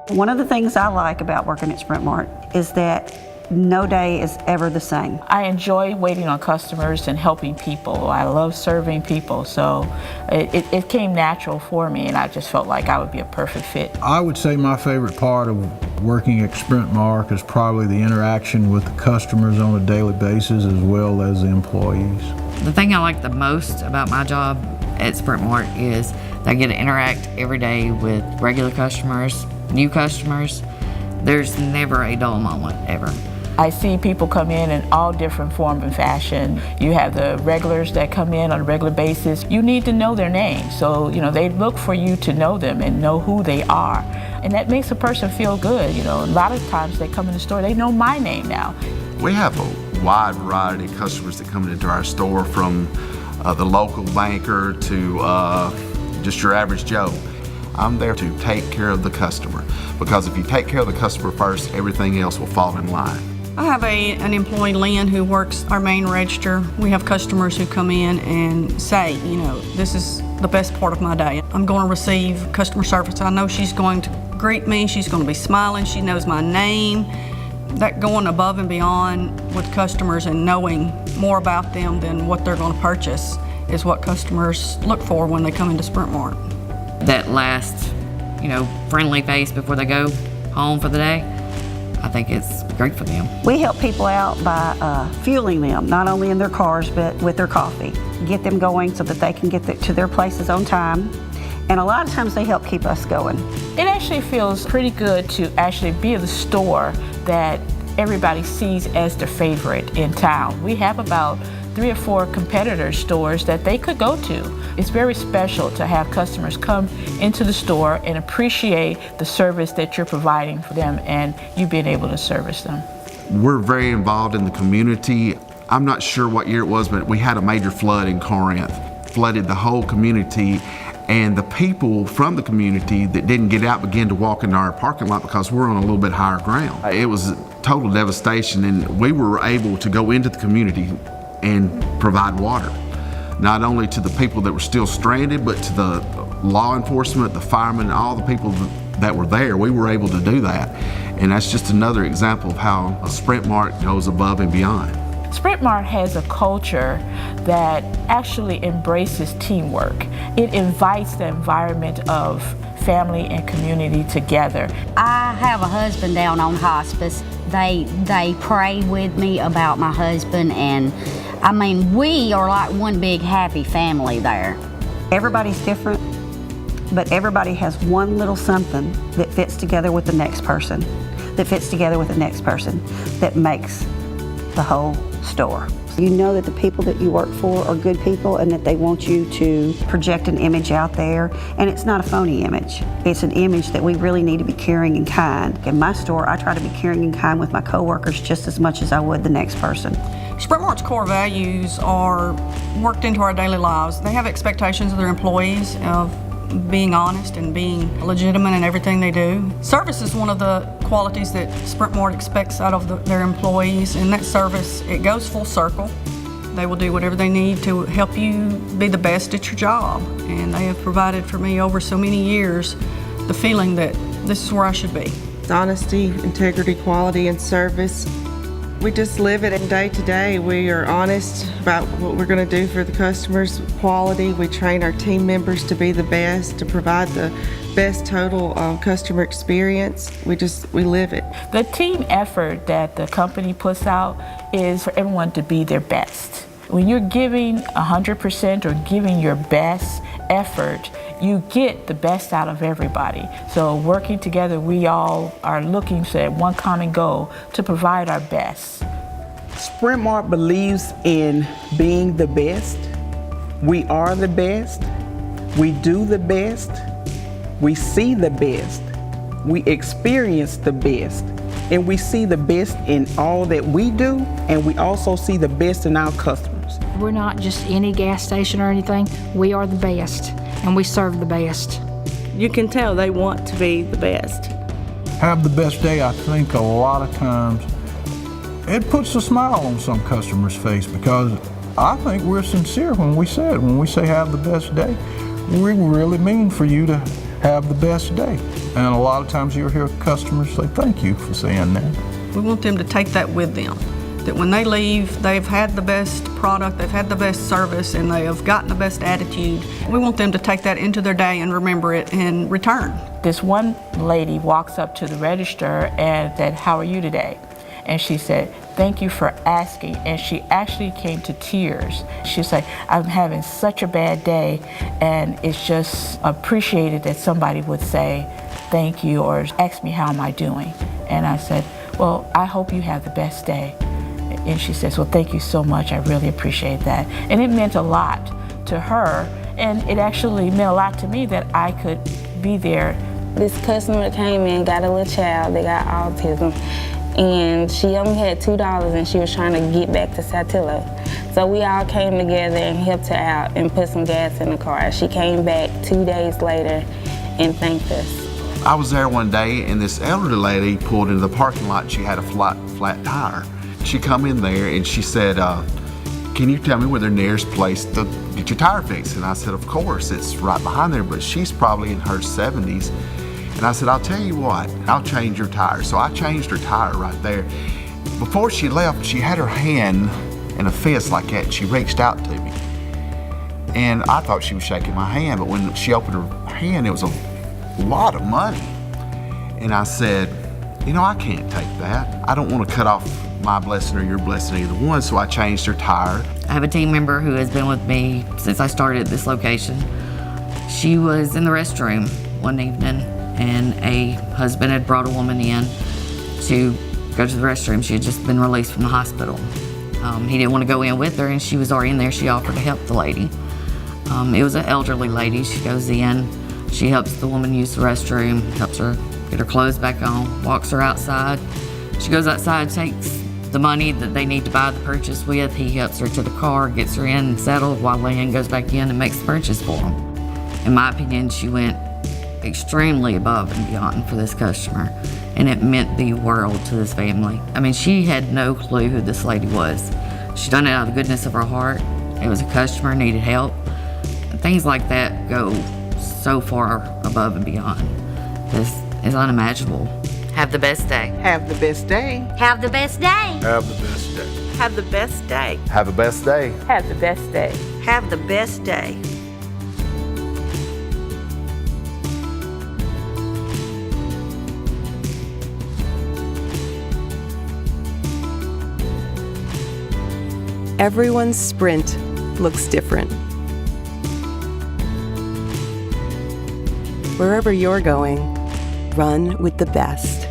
One of the things I like about working at Sprint Mart is that no day is ever the same. I enjoy waiting on customers and helping people. I love serving people, so it came natural for me, and I just felt like I would be a perfect fit. I would say my favorite part of working at Sprint Mart is probably the interaction with the customers on a daily basis as well as the employees. The thing I like the most about my job at Sprint Mart is that I get to interact every day with regular customers, new customers. There's never a dull moment, ever. I see people come in all different form and fashion. You have the regulars that come in on a regular basis. You need to know their name. So, they look for you to know them and know who they are. And that makes a person feel good. A lot of times they come in the store, they know my name now. We have a wide variety of customers that come into our store, from the local banker to just your average Joe. I'm there to take care of the customer, because if you take care of the customer first, everything else will fall in line. I have an employee, Lynn, who works our main register. We have customers who come in and say, this is the best part of my day. I'm going to receive customer service. I know she's going to greet me, she's going to be smiling, she knows my name. That going above and beyond with customers and knowing more about them than what they're going to purchase is what customers look for when they come into Sprint Mart. That last, friendly face before they go home for the day, I think it's great for them. We help people out by fueling them, not only in their cars, but with their coffee. Get them going so that they can get to their places on time. And a lot of times they help keep us going. It actually feels pretty good to actually be at the store that everybody sees as their favorite in town. We have about 3 or 4 competitor stores that they could go to. It's very special to have customers come into the store and appreciate the service that you're providing for them and you being able to service them. We're very involved in the community. I'm not sure what year it was, but we had a major flood in Corinth. Flooded the whole community, and the people from the community that didn't get out began to walk into our parking lot because we're on a little bit higher ground. It was total devastation, and we were able to go into the community and provide water, not only to the people that were still stranded, but to the law enforcement, the firemen, all the people that were there. We were able to do that, and that's just another example of how a Sprint Mart goes above and beyond. Sprint Mart has a culture that actually embraces teamwork. It invites the environment of family and community together. I have a husband down on hospice. They pray with me about my husband, and we are like one big happy family there. Everybody's different, but everybody has one little something that fits together with the next person, that makes the whole store. You know that the people that you work for are good people and that they want you to project an image out there, and it's not a phony image. It's an image that we really need to be caring and kind. In my store, I try to be caring and kind with my coworkers just as much as I would the next person. Sprint Mart's core values are worked into our daily lives. They have expectations of their employees of being honest and being legitimate in everything they do. Service is one of the qualities that Sprint Mart expects out of their employees, and that service, it goes full circle. They will do whatever they need to help you be the best at your job, and they have provided for me over so many years the feeling that this is where I should be. Honesty, integrity, quality, and service. We just live it day to day. We are honest about what we're going to do for the customers, quality. We train our team members to be the best, to provide the best total customer experience. We live it. The team effort that the company puts out is for everyone to be their best. When you're giving 100% or giving your best effort, you get the best out of everybody. So working together, we all are looking for that one common goal to provide our best. Sprint Mart believes in being the best. We are the best. We do the best. We see the best. We experience the best. And we see the best in all that we do, and we also see the best in our customers. We're not just any gas station or anything. We are the best, and we serve the best. You can tell they want to be the best. Have the best day, I think a lot of times, it puts a smile on some customer's face, because I think we're sincere when we say it. When we say have the best day, we really mean for you to have the best day. And a lot of times you'll hear customers say, thank you for saying that. We want them to take that with them, that when they leave, they've had the best product, they've had the best service, and they have gotten the best attitude. We want them to take that into their day and remember it and return. This one lady walks up to the register and said, "How are you today?" And she said, "Thank you for asking." And she actually came to tears. She said, "I'm having such a bad day, and it's just appreciated that somebody would say thank you or ask me how am I doing." And I said, "Well, I hope you have the best day." And she says, "Well, thank you so much. I really appreciate that." And it meant a lot to her, and it actually meant a lot to me that I could be there. This customer came in, got a little child, they got autism, and she only had $2 and she was trying to get back to Saltillo. So we all came together and helped her out and put some gas in the car. She came back 2 days later and thanked us. I was there one day and this elderly lady pulled into the parking lot and she had a flat tire. She come in there and she said, "Can you tell me where the nearest place to get your tire fixed?" And I said, "Of course, it's right behind there," but she's probably in her 70s. And I said, "I'll tell you what, I'll change your tire." So I changed her tire right there. Before she left, she had her hand in a fist like that, and she reached out to me. And I thought she was shaking my hand, but when she opened her hand, it was a lot of money. And I said, "You know, I can't take that. I don't want to cut off my blessing or your blessing, either one." So I changed her tire. I have a team member who has been with me since I started at this location. She was in the restroom one evening and a husband had brought a woman in to go to the restroom. She had just been released from the hospital. He didn't want to go in with her and she was already in there. She offered to help the lady. It was an elderly lady. She goes in, she helps the woman use the restroom, helps her get her clothes back on, walks her outside. She goes outside, takes the money that they need to buy the purchase with. He helps her to the car, gets her in and settled while Leanne goes back in and makes the purchase for him. In my opinion, she went extremely above and beyond for this customer, and it meant the world to this family. I mean, she had no clue who this lady was. She done it out of the goodness of her heart. It was a customer, needed help. Things like that go so far above and beyond. This is unimaginable. Have the best day. Have the best day. Have the best day. Have the best day. Have the best day. Have the best day. Have the best day. Have the best day. Everyone's sprint looks different. Wherever you're going, run with the best.